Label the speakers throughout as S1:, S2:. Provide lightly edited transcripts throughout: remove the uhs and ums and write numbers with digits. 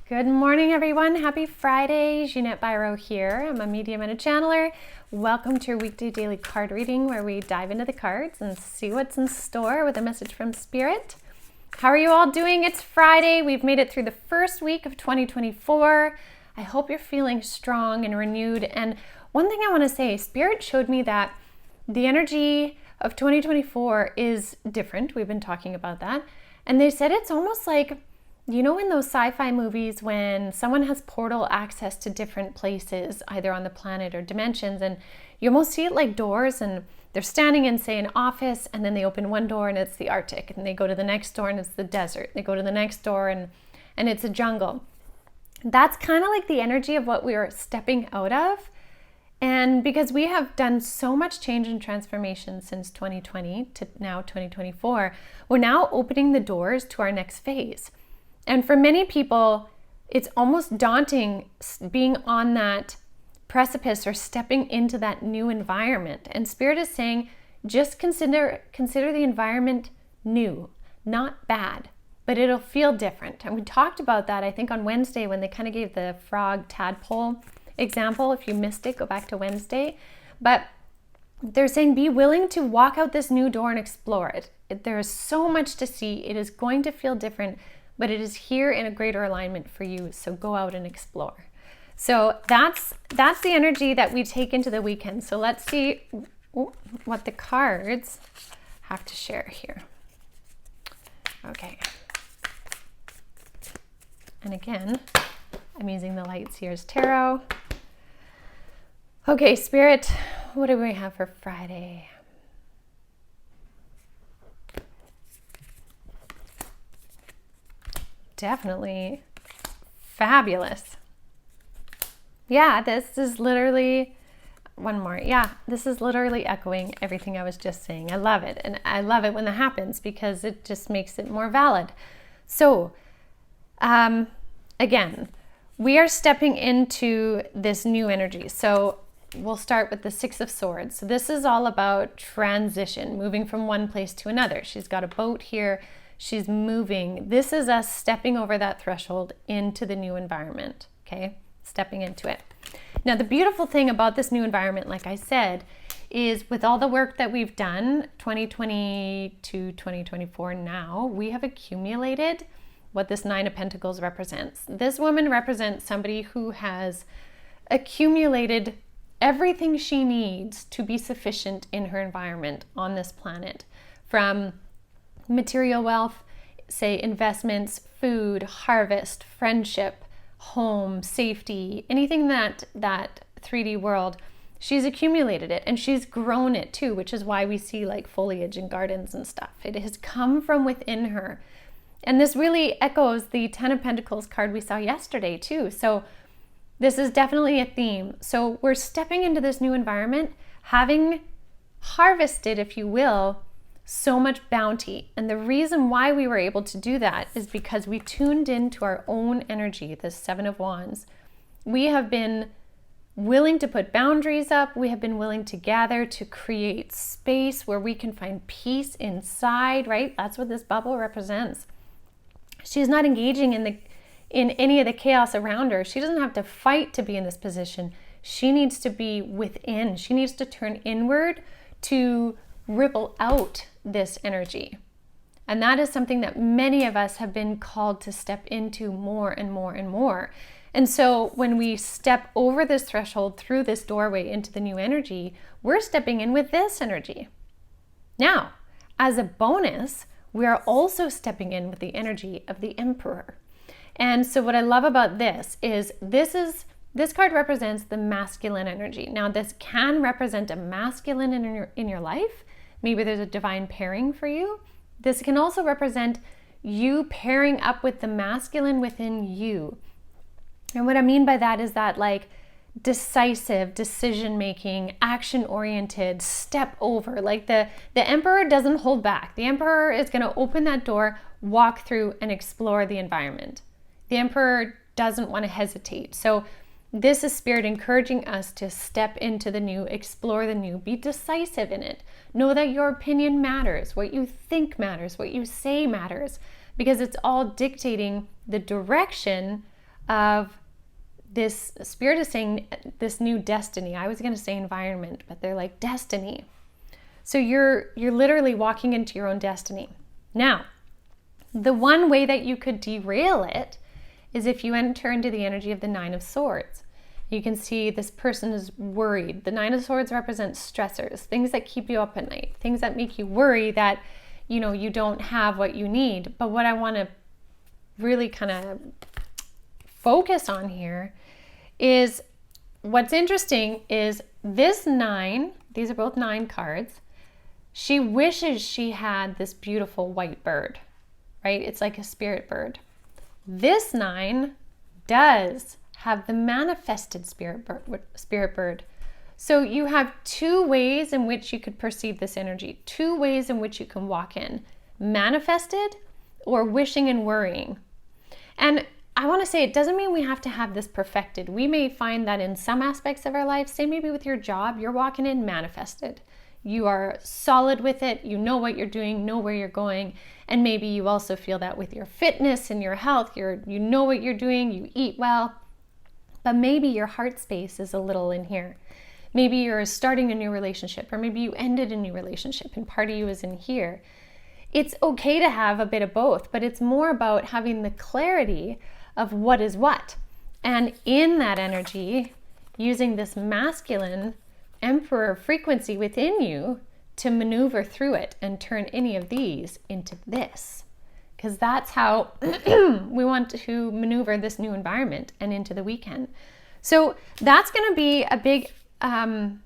S1: Good morning, everyone. Happy Friday. Jeanette Biro here. I'm a medium and a channeler. Welcome to your weekday daily card reading where we dive into the cards and see what's in store with a message from Spirit. How are you all doing? It's Friday. We've made it through the first week of 2024. I hope you're feeling strong and renewed. And one thing I want to say, Spirit showed me that the energy of 2024 is different. We've been talking about that. And they said it's almost like, you know, in those sci-fi movies when someone has portal access to different places, either on the planet or dimensions, and you almost see it like doors, and they're standing in, say, an office, and then they open one door and it's the Arctic, and they go to the next door and it's the desert. They go to the next door and it's a jungle. That's kind of like the energy of what we are stepping out of. And because we have done so much change and transformation since 2020 to now 2024, we're now opening the doors to our next phase. And for many people, it's almost daunting being on that precipice or stepping into that new environment. And Spirit is saying, just consider the environment new, not bad, but it'll feel different. And we talked about that, I think, on Wednesday when they kind of gave the frog tadpole example. If you missed it, go back to Wednesday. But they're saying, be willing to walk out this new door and explore it. There is so much to see. It is going to feel different, but it is here in a greater alignment for you. So go out and explore. So that's the energy that we take into the weekend. So let's see what the cards have to share here. Okay. And again, I'm using the Light Seers Tarot. Okay, Spirit, what do we have for Friday? Definitely fabulous. Yeah, this is literally one more. Yeah, this is literally echoing everything I was just saying. I love it. And I love it when that happens because it just makes it more valid. So, again, we are stepping into this new energy. So we'll start with the Six of Swords. So this is all about transition, moving from one place to another. She's got a boat here. She's moving. This is us stepping over that threshold into the new environment, okay? Stepping into it. Now, the beautiful thing about this new environment, like I said, is with all the work that we've done, 2020 to 2024 now, we have accumulated what this Nine of Pentacles represents. This woman represents somebody who has accumulated everything she needs to be sufficient in her environment on this planet, from material wealth, say investments, food, harvest, friendship, home, safety, anything that 3D world, she's accumulated it and she's grown it too, which is why we see like foliage and gardens and stuff. It has come from within her. And this really echoes the Ten of Pentacles card we saw yesterday too. So this is definitely a theme. So we're stepping into this new environment, having harvested, if you will, so much bounty. And the reason why we were able to do that is because we tuned into our own energy, the Seven of Wands. We have been willing to put boundaries up. We have been willing to gather to create space where we can find peace inside, right? That's what this bubble represents. She's not engaging in any of the chaos around her. She doesn't have to fight to be in this position. She needs to be within. She needs to turn inward to ripple out this energy. And that is something that many of us have been called to step into more and more and more. And so when we step over this threshold through this doorway into the new energy, we're stepping in with this energy. Now, as a bonus, we are also stepping in with the energy of the Emperor. And so what I love about this card represents the masculine energy. Now, this can represent a masculine in your life. Maybe there's a divine pairing for you. This can also represent you pairing up with the masculine within you. And what I mean by that is that like decisive, decision-making, action-oriented, step over. Like the Emperor doesn't hold back. The Emperor is going to open that door, walk through, and explore the environment. The Emperor doesn't want to hesitate. So this is Spirit encouraging us to step into the new, explore the new, be decisive in it. Know that your opinion matters, what you think matters, what you say matters, because it's all dictating the direction of this. Spirit is saying this new destiny. I was going to say environment, but they're like destiny. So you're literally walking into your own destiny. Now, the one way that you could derail it is if you enter into the energy of the Nine of Swords. You can see this person is worried. The Nine of Swords represents stressors, things that keep you up at night, things that make you worry that, you don't have what you need. But what I want to really kind of focus on here is what's interesting is this 9, these are both 9 cards. She wishes she had this beautiful white bird, right? It's like a spirit bird. This 9 does have the manifested spirit bird. So you have 2 ways in which you could perceive this energy, 2 ways in which you can walk in: manifested or wishing and worrying. And I want to say, it doesn't mean we have to have this perfected. We may find that in some aspects of our life, say maybe with your job, you're walking in manifested. You are solid with it. You know what you're doing, know where you're going. And maybe you also feel that with your fitness and your health, you know what you're doing, you eat well. But maybe your heart space is a little in here. Maybe you're starting a new relationship, or maybe you ended a new relationship and part of you is in here. It's okay to have a bit of both, but it's more about having the clarity of what is what. And in that energy, using this masculine Emperor frequency within you to maneuver through it and turn any of these into this. Because that's how we want to maneuver this new environment and into the weekend. So that's going to be a big thing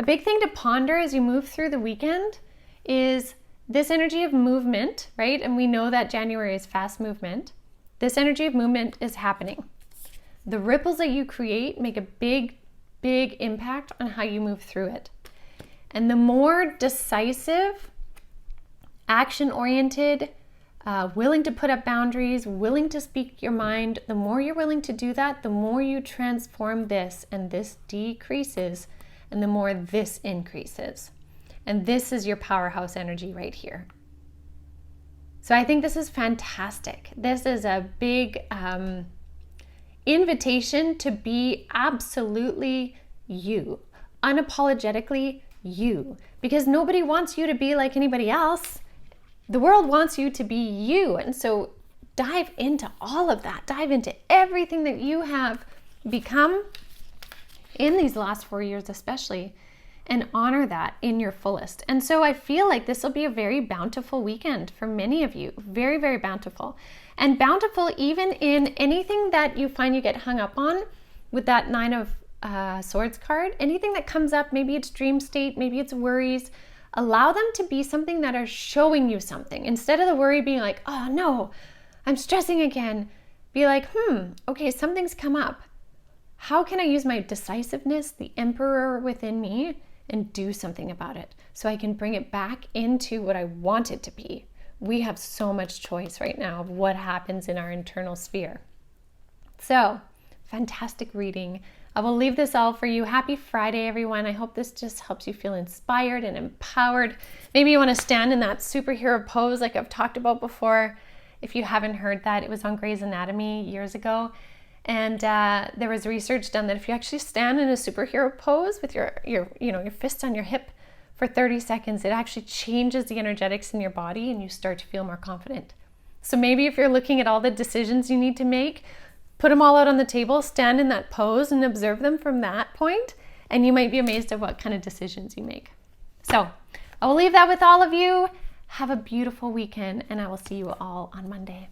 S1: to ponder as you move through the weekend, is this energy of movement, right? And we know that January is fast movement. This energy of movement is happening. The ripples that you create make a big impact on how you move through it. And the more decisive, action-oriented, willing to put up boundaries, willing to speak your mind, the more you're willing to do that, the more you transform this, and this decreases, and the more this increases. And this is your powerhouse energy right here. So I think this is fantastic. This is a big invitation to be absolutely you, unapologetically you, because nobody wants you to be like anybody else. The world wants you to be you. And so dive into all of that. Dive into everything that you have become in these last 4 years especially, and honor that in your fullest. And so I feel like this will be a very bountiful weekend for many of you. Very, very bountiful. And bountiful even in anything that you find you get hung up on with that 9 of Swords card. Anything that comes up, maybe it's dream state, maybe it's worries. Allow them to be something that are showing you something. Instead of the worry being like, oh no, I'm stressing again. Be like, okay, something's come up. How can I use my decisiveness, the Emperor within me, and do something about it so I can bring it back into what I want it to be? We have so much choice right now of what happens in our internal sphere. So, fantastic reading. I will leave this all for you. Happy Friday, everyone. I hope this just helps you feel inspired and empowered. Maybe you want to stand in that superhero pose like I've talked about before. If you haven't heard that, it was on Grey's Anatomy years ago. And there was research done that if you actually stand in a superhero pose with your fists on your hip for 30 seconds, it actually changes the energetics in your body and you start to feel more confident. So maybe if you're looking at all the decisions you need to make, put them all out on the table, stand in that pose and observe them from that point, and you might be amazed at what kind of decisions you make. So I will leave that with all of you. Have a beautiful weekend, and I will see you all on Monday.